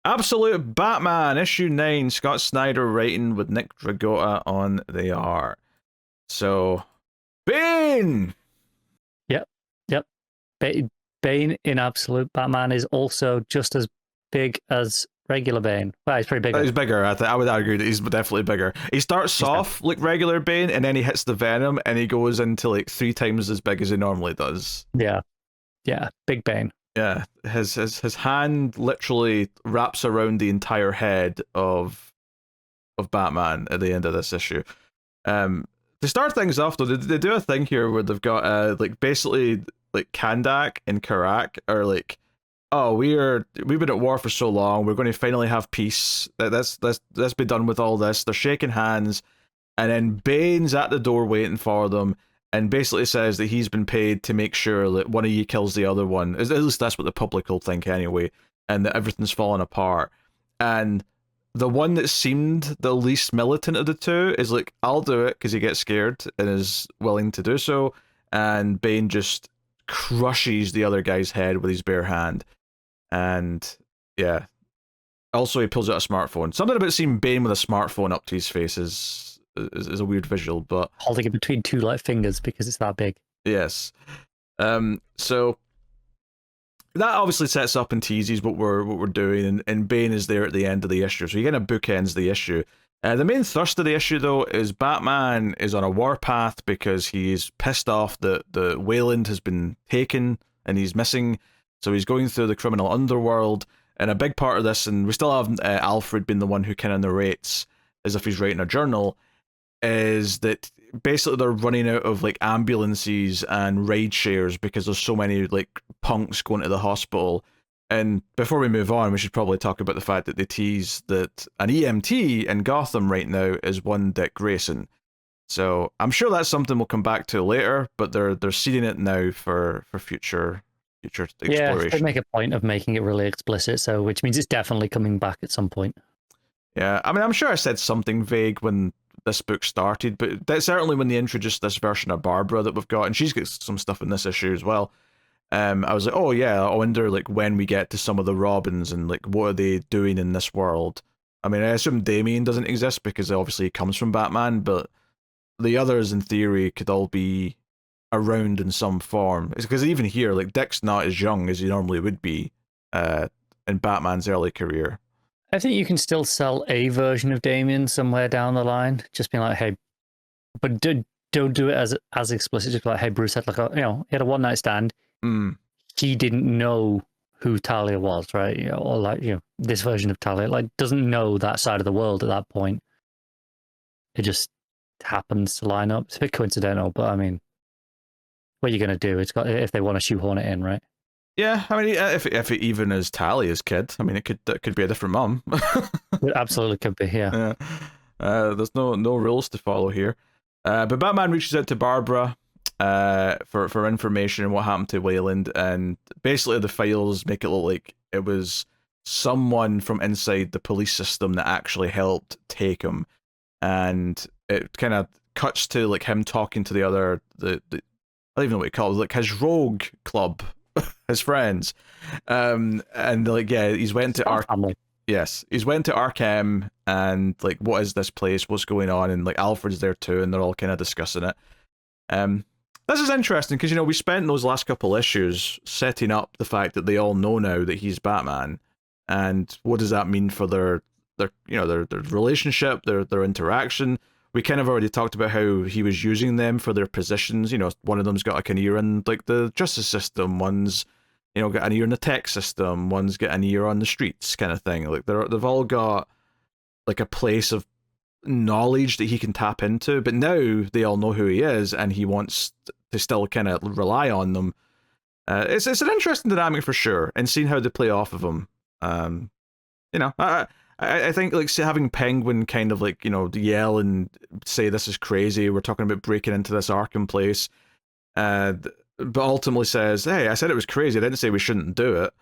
Absolute Batman, issue 9, Scott Snyder writing with Nick Dragotta on the art. So, Bane! Yep, yep. Bane in Absolute Batman is also just as big as regular Bane. Well, he's pretty big. He's bigger. I would argue that he's definitely bigger. He starts off like regular Bane, and then he hits the Venom, and he goes into like 3 times as big as he normally does. Yeah, big Bane. Yeah, his hand literally wraps around the entire head of Batman at the end of this issue. To start things off, though, they do a thing here where they've got like basically like Kandak and Karak are like, oh, we've been at war for so long, we're going to finally have peace. Let's be done with all this. They're shaking hands, and then Bane's at the door waiting for them, and basically says that he's been paid to make sure that one of you kills the other one. At least that's what the public will think anyway, and that everything's falling apart. And the one that seemed the least militant of the two is like, I'll do it, because he gets scared and is willing to do so. And Bane just crushes the other guy's head with his bare hand. And yeah. Also, he pulls out a smartphone. Something about seeing Bane with a smartphone up to his face is a weird visual, but holding it between 2 like fingers because it's that big. Yes. So that obviously sets up and teases what we're doing, and Bane is there at the end of the issue, so he kind of bookends the issue. The main thrust of the issue, though, is Batman is on a warpath because he's pissed off that the Wayland has been taken and he's missing, so he's going through the criminal underworld. And a big part of this, and we still have Alfred being the one who kind of narrates as if he's writing a journal, is that basically they're running out of like ambulances and ride shares because there's so many like punks going to the hospital. And before we move on, we should probably talk about the fact that they tease that an EMT in Gotham right now is one Dick Grayson. So I'm sure that's something we'll come back to later, but they're seeding it now for future exploration. Yeah, they make a point of making it really explicit, so which means it's definitely coming back at some point. Yeah, I mean, I'm sure I said something vague when this book started, but that's certainly when they introduced this version of Barbara that we've got, and she's got some stuff in this issue as well. I was like, oh yeah, I wonder like when we get to some of the Robins and like what are they doing in this world. I mean, I assume Damian doesn't exist because obviously he comes from Batman, but the others in theory could all be around in some form. It's because even here, like Dick's not as young as he normally would be in Batman's early career. I think you can still sell a version of Damian somewhere down the line, just being like, hey, but don't do it as explicit. Just be like, hey, Bruce had like he had a one night stand. He didn't know who Talia was, right? Or like this version of Talia like doesn't know that side of the world at that point. It just happens to line up. It's a bit coincidental, but I mean, what are you gonna do? It's got if they want to shoehorn it in, right? Yeah, I mean, if it even is Talia's kid, I mean, it could be a different mom. It absolutely could be, yeah. There's no rules to follow here. But Batman reaches out to Barbara for information on what happened to Wayland, and basically the files make it look like it was someone from inside the police system that actually helped take him, and it kind of cuts to like him talking to the other I don't even know what he calls it, like his rogue club. His friends, and like he's went to Arkham. Yes, he's went to Arkham, and like, what is this place? What's going on? And like Alfred's there too, and they're all kind of discussing it. This is interesting because we spent those last couple issues setting up the fact that they all know now that he's Batman, and what does that mean for their relationship, their interaction. We kind of already talked about how he was using them for their positions. One of them's got like an ear in like the justice system, one's got an ear in the tech system, one's got an ear on the streets, kind of thing. Like they've all got like a place of knowledge that he can tap into, but now they all know who he is, and he wants to still kind of rely on them. It's an interesting dynamic for sure, and seeing how they play off of him. I think like having Penguin kind of like yell and say this is crazy, we're talking about breaking into this Arkham place, but ultimately says, hey, I said it was crazy, I didn't say we shouldn't do it.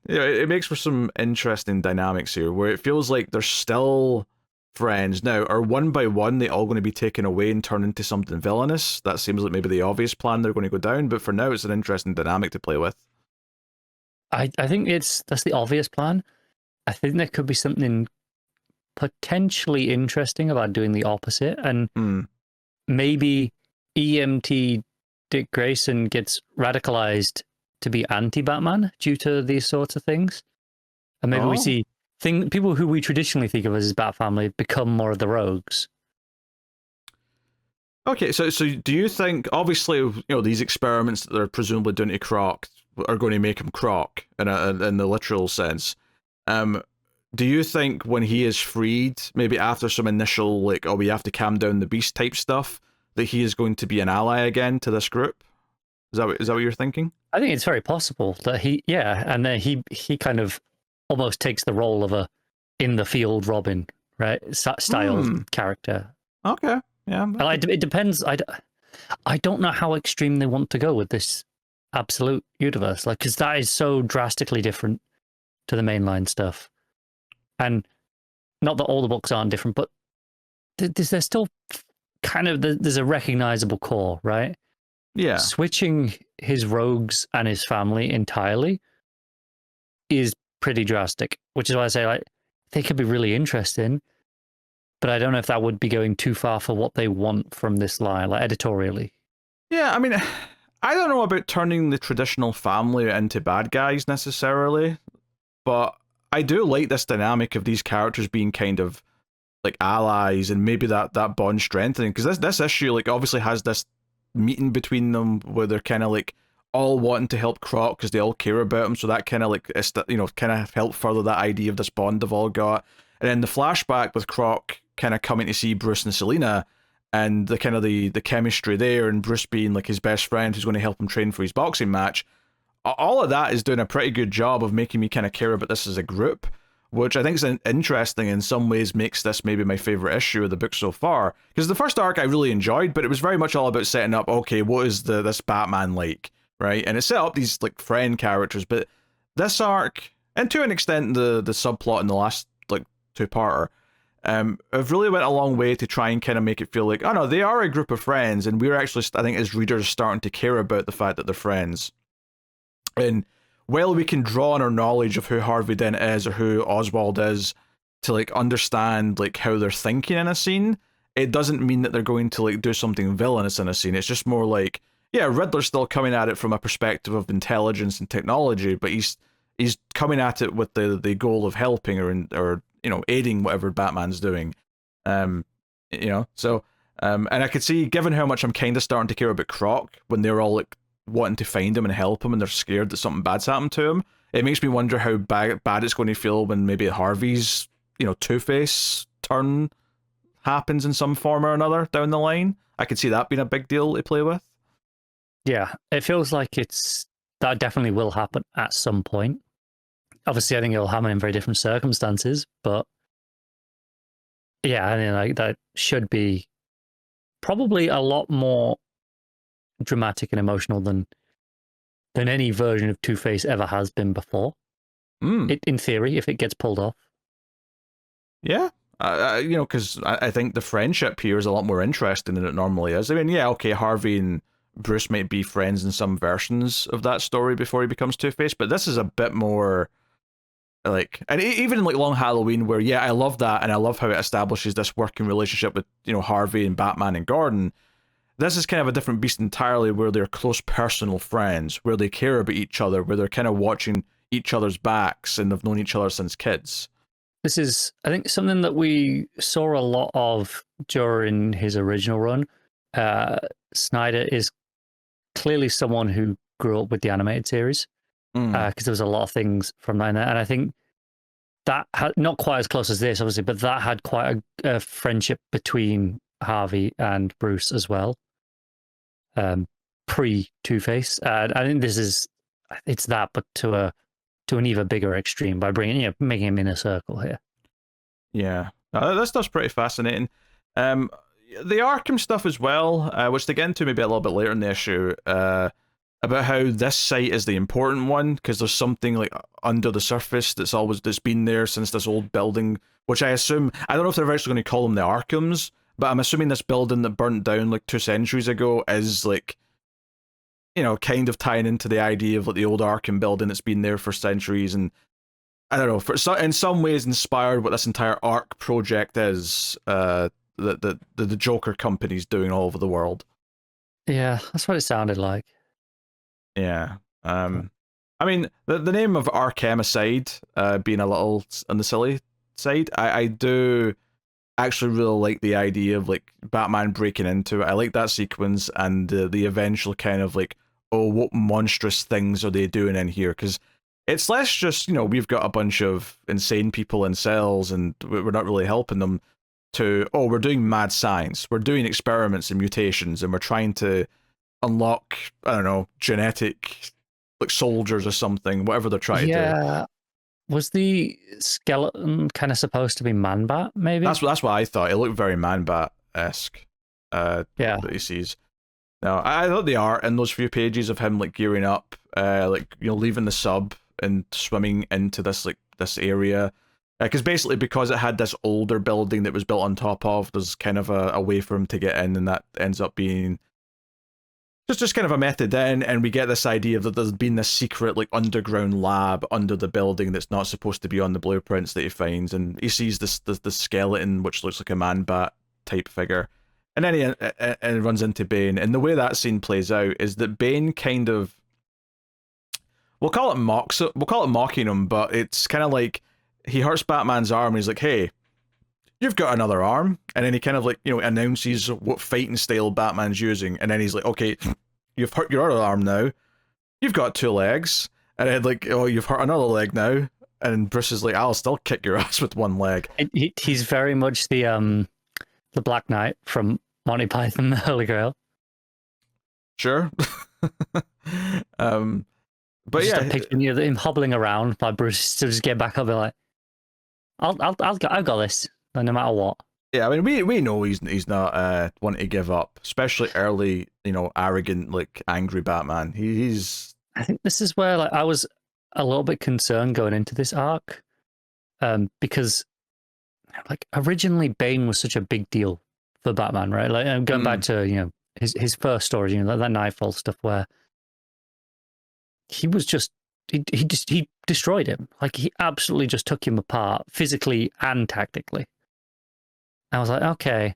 It makes for some interesting dynamics here where it feels like they're still friends. Now, are one by one they all going to be taken away and turned into something villainous? That seems like maybe the obvious plan they're going to go down, but for now it's an interesting dynamic to play with. I think that's the obvious plan. I think there could be something potentially interesting about doing the opposite, and maybe EMT Dick Grayson gets radicalized to be anti-Batman due to these sorts of things, and maybe we see people who we traditionally think of as Bat Family become more of the rogues. Okay, so do you think, obviously, you know, these experiments that they're presumably doing to Croc are going to make him Croc in the literal sense? Do you think when he is freed, maybe after some initial like, oh, we have to calm down the beast type stuff, that he is going to be an ally again to this group? Is that what you're thinking? I think it's very possible that and then he kind of almost takes the role of a in the field Robin, right? Style character. Okay. Yeah. It depends. I don't know how extreme they want to go with this absolute universe, like, because that is so drastically different to the mainline stuff. And not that all the books aren't different, but there's still kind of there's a recognizable core, right? Yeah. Switching his rogues and his family entirely is pretty drastic, which is why I say, like, they could be really interesting, but I don't know if that would be going too far for what they want from this line, like editorially. Yeah, I mean, I don't know about turning the traditional family into bad guys necessarily, but I do like this dynamic of these characters being kind of like allies, and maybe that bond strengthening, because this issue like obviously has this meeting between them where they're kind of like all wanting to help Croc because they all care about him, so that kind of like, you know, kind of helped further that idea of this bond they've all got. And then the flashback with Croc kind of coming to see Bruce and Selina, and the kind of the chemistry there, and Bruce being like his best friend who's going to help him train for his boxing match. All of that is doing a pretty good job of making me kind of care about this as a group, which I think is interesting, in some ways makes this maybe my favorite issue of the book so far. Because the first arc I really enjoyed, but it was very much all about setting up, okay, what is this Batman like, right? And it set up these like friend characters, but this arc, and to an extent the subplot in the last like two-parter, have really went a long way to try and kind of make it feel like, oh no, they are a group of friends, and we're actually, I think, as readers, starting to care about the fact that they're friends. And while we can draw on our knowledge of who Harvey Dent is or who Oswald is to like understand like how they're thinking in a scene, it doesn't mean that they're going to like do something villainous in a scene. It's just more like, yeah, Riddler's still coming at it from a perspective of intelligence and technology, but he's coming at it with the goal of helping or you know, aiding whatever Batman's doing. You know, so and I could see, given how much I'm kind of starting to care about Croc when they're all like wanting to find him and help him, and they're scared that something bad's happened to him, it makes me wonder how bad it's going to feel when maybe Harvey's, you know, Two-Face turn happens in some form or another down the line. I could see that being a big deal to play with. Yeah, it feels like that definitely will happen at some point. Obviously, I think it'll happen in very different circumstances, but yeah, I mean, like, that should be probably a lot more dramatic and emotional than any version of Two-Face ever has been before. In theory, if it gets pulled off. Yeah, you know, because I think the friendship here is a lot more interesting than it normally is. I mean, yeah, okay, Harvey and Bruce might be friends in some versions of that story before he becomes Two-Face, but this is a bit more like, and even in like Long Halloween, where yeah, I love that, and I love how it establishes this working relationship with, you know, Harvey and Batman and Gordon. This is kind of a different beast entirely, where they're close personal friends, where they care about each other, where they're kind of watching each other's backs, and they've known each other since kids. This is, I think, something that we saw a lot of during his original run. SNYDER is clearly someone who grew up with the animated series, because there was a lot of things from that, and I think that had, not quite as close as this, obviously, but that had quite a friendship between Harvey and Bruce as well, pre Two-Face. I think it's that, but to an even bigger extreme by bringing, you know, making him in a circle here. Yeah, that stuff's pretty fascinating. The Arkham stuff as well, which they get into maybe a little bit later in the issue, about how this site is the important one, because there's something like under the surface that's been there since this old building, which I assume, I don't know if they're actually going to call them the Arkhams, but I'm assuming this building that burnt down like 2 centuries ago is like, you know, kind of tying into the idea of like the old Arkham building that's been there for centuries. And I don't know, in some ways inspired what this entire ARC project is, that the Joker company's doing all over the world. Yeah, that's what it sounded like. Yeah. I mean, the name of Arkham aside, being a little on the silly side, I do actually really like the idea of like Batman breaking into it. I like that sequence and the eventual kind of like, oh, what monstrous things are they doing in here? Because it's less just, we've got a bunch of insane people in cells and we're not really helping them, to, oh, we're doing mad science, we're doing experiments and mutations, and we're trying to unlock, I don't know, genetic like soldiers or something, whatever they're trying to do. Yeah. Was the skeleton kind of supposed to be Man-Bat, maybe? That's what I thought. It looked very Man-Bat-esque. Yeah. That he sees. No, I thought the art in those few pages of him like gearing up, like leaving the sub and swimming into this area, because it had this older building that was built on top of. There's kind of a way for him to get in, and that ends up being just kind of a method in, and we get this idea that there's been this secret like underground lab under the building that's not supposed to be on the blueprints that he finds, and he sees this skeleton which looks like a Man-Bat type figure, and then he runs into Bane, and the way that scene plays out is that Bane kind of, we'll call it mocking him, but it's kind of like he hurts Batman's arm and he's like, hey, you've got another arm, and then he kind of like announces what fighting style Batman's using, and then he's like, okay, you've hurt your other arm now, you've got 2 legs, and then like, oh, you've hurt another leg now, and Bruce is like, I'll still kick your ass with 1 leg. He's very much the Black Knight from Monty Python, the Holy Grail. Sure. But just yeah, picturing him hobbling around like Bruce to just get back up and be like, I've got this, no matter what. Yeah, I mean, we know he's not wanting to give up, especially early, arrogant, like angry Batman. He's. I think this is where like I was a little bit concerned going into this arc, because like originally Bane was such a big deal for Batman, right? Like going back to his first story, like that Nightfall stuff where he was just he destroyed him. Like he absolutely just took him apart physically and tactically. I was like, okay,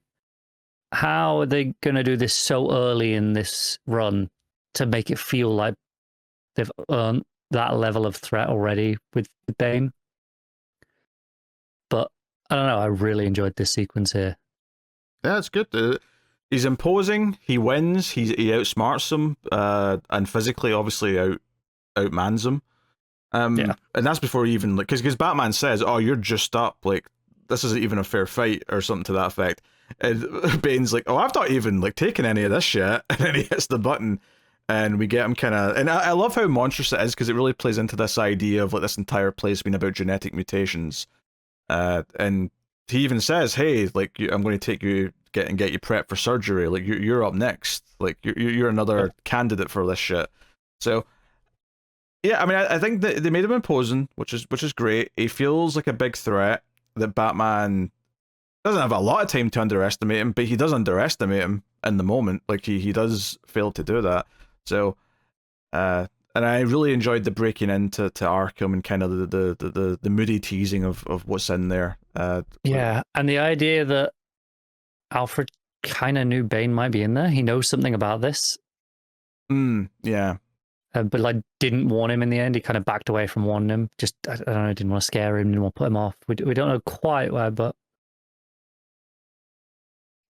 how are they going to do this so early in this run to make it feel like they've earned that level of threat already with Bane? But I don't know. I really enjoyed this sequence here. Yeah, it's good. He's imposing. He wins. He outsmarts them, and physically, obviously, outmans them. Yeah. And that's before he even because Batman says, "Oh, you're just up. Like this isn't even a fair fight," or something to that effect. And Bane's like, "Oh, I've not even taken any of this shit." And then he hits the button, and we get him kind of. And I love how monstrous it is because it really plays into this idea of this entire place being about genetic mutations. And he even says, "Hey, I'm going to take you get you prepped for surgery. Like you're up next. Like you're another candidate for this shit." So. Yeah, I mean, I think that they made him imposing, which is great. He feels like a big threat that Batman doesn't have a lot of time to underestimate him, but he does underestimate him in the moment. Like he does fail to do that. So, and I really enjoyed the breaking into Arkham and kind of the moody teasing of what's in there. Yeah, and the idea that Alfred kind of knew Bane might be in there. He knows something about this. Yeah. But didn't warn him in the end. He kind of backed away from warning him. Just I don't know, didn't want to scare him, didn't want to put him off. We don't know quite where, but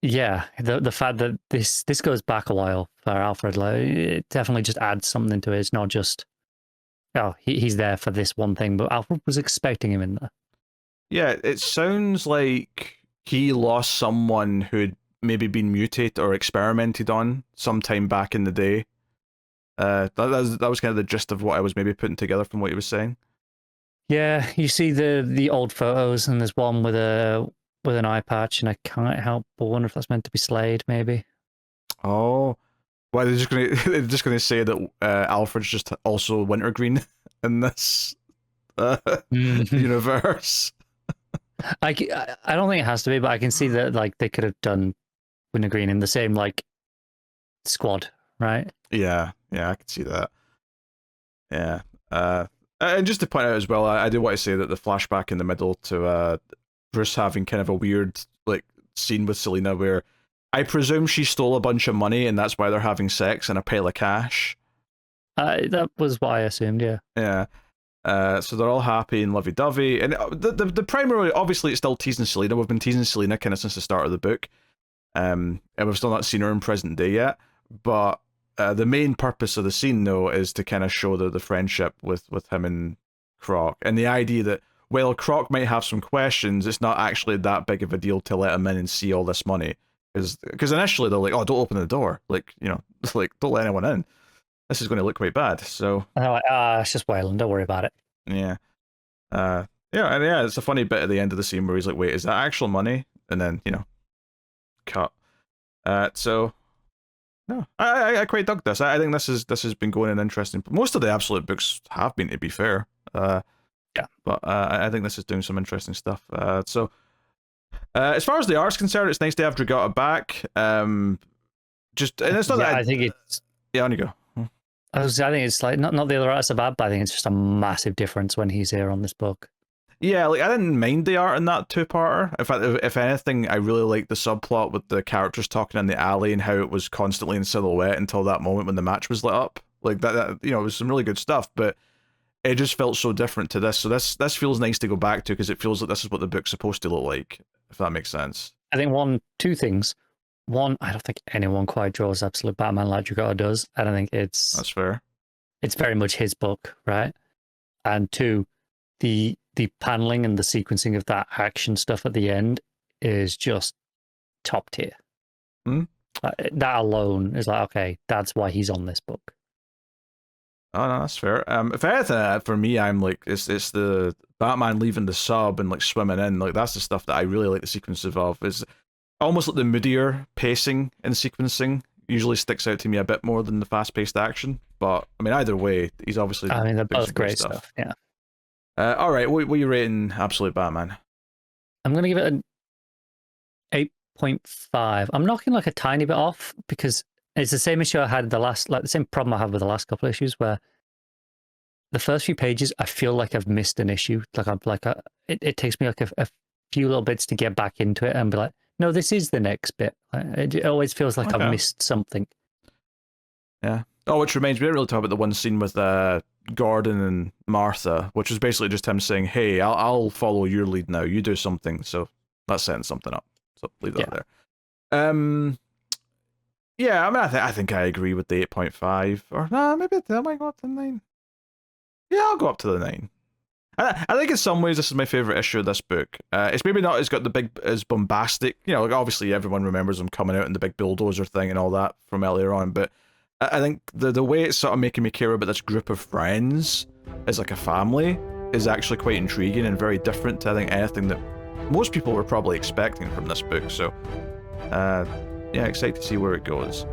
yeah, the fact that this goes back a while for Alfred, it definitely just adds something to it. It's not just he's there for this one thing, but Alfred was expecting him in there. Yeah, it sounds like he lost someone who'd maybe been mutated or experimented on sometime back in the day. That was kind of the gist of what I was maybe putting together from what he was saying. Yeah, you see the old photos, and there's one with an eye patch, and I can't help but wonder if that's meant to be Slade, maybe. Oh, well, they're just gonna say that Alfred's just also Wintergreen in this universe. I don't think it has to be, but I can see that they could have done Wintergreen in the same squad, right? Yeah, I can see that. Yeah. And just to point out as well, I do want to say that the flashback in the middle to Bruce having kind of a weird like scene with Selina where I presume she stole a bunch of money and that's why they're having sex in a pile of cash. That was what I assumed, yeah. Yeah. So they're all happy and lovey-dovey. And the primary, obviously, it's still teasing Selina. We've been teasing Selina kind of since the start of the book. And we've still not seen her in present day yet. But the main purpose of the scene, though, is to kind of show the friendship with him and Croc. And the idea that, while Croc might have some questions, it's not actually that big of a deal to let him in and see all this money. Because initially they're like, oh, don't open the door. Like, you know, like, don't let anyone in. This is going to look quite bad. So and I'm like, it's just Wayland, don't worry about it. Yeah. Yeah, it's a funny bit at the end of the scene where he's like, wait, is that actual money? And then, you know, cut. So no. I quite dug this. I think this has been going in interesting. Most of the Absolute books have been, to be fair. Yeah. But I think this is doing some interesting stuff. So as far as the art's concerned, it's nice to have Dragotta back. And it's not that I think it's yeah, on you go. I think it's like not the other artists are bad, but I think it's just a massive difference when he's here on this book. Yeah, like I didn't mind the art in that two-parter. In fact, if anything, I really liked the subplot with the characters talking in the alley and how it was constantly in silhouette until that moment when the match was lit up. Like that you know, it was some really good stuff, but it just felt so different to this. So this feels nice to go back to because it feels like this is what the book's supposed to look like, if that makes sense. I think two things. One, I don't think anyone quite draws Absolute Batman like Dragotta does. I don't think That's fair. It's very much his book, right? And two, the paneling and the sequencing of that action stuff at the end is just top tier. That alone is like, okay, that's why he's on this book. Oh no, that's fair. If anything, for me, I'm like, it's the Batman leaving the sub and like swimming in. Like that's the stuff that I really like the sequences of. Is almost like the moodier pacing and sequencing usually sticks out to me a bit more than the fast-paced action. But I mean, either way, he's obviously. I mean, they're both great stuff. Yeah. All right, what are you rating Absolute Batman? I'm gonna give it an 8.5. I'm knocking like a tiny bit off because it's the same issue I had the same problem I had with the last couple of issues where the first few pages I feel like I've missed an issue. It takes me like a few little bits to get back into it and be like, no, this is the next bit. It always feels like I've missed something. Yeah. Oh, which reminds me, I didn't really talk about the one scene with Gordon and Martha, which was basically just him saying, hey, I'll follow your lead now. You do something. So that's setting something up. So leave that there. Yeah, I mean, I think I agree with the 8.5. Or nah, maybe I might go up to the 9. Yeah, I'll go up to the 9. I think in some ways this is my favorite issue of this book. It's maybe not as bombastic, you know, like obviously everyone remembers him coming out in the big bulldozer thing and all that from earlier on, but I think the way it's sort of making me care about this group of friends as like a family is actually quite intriguing and very different to I think anything that most people were probably expecting from this book. So yeah, excited to see where it goes.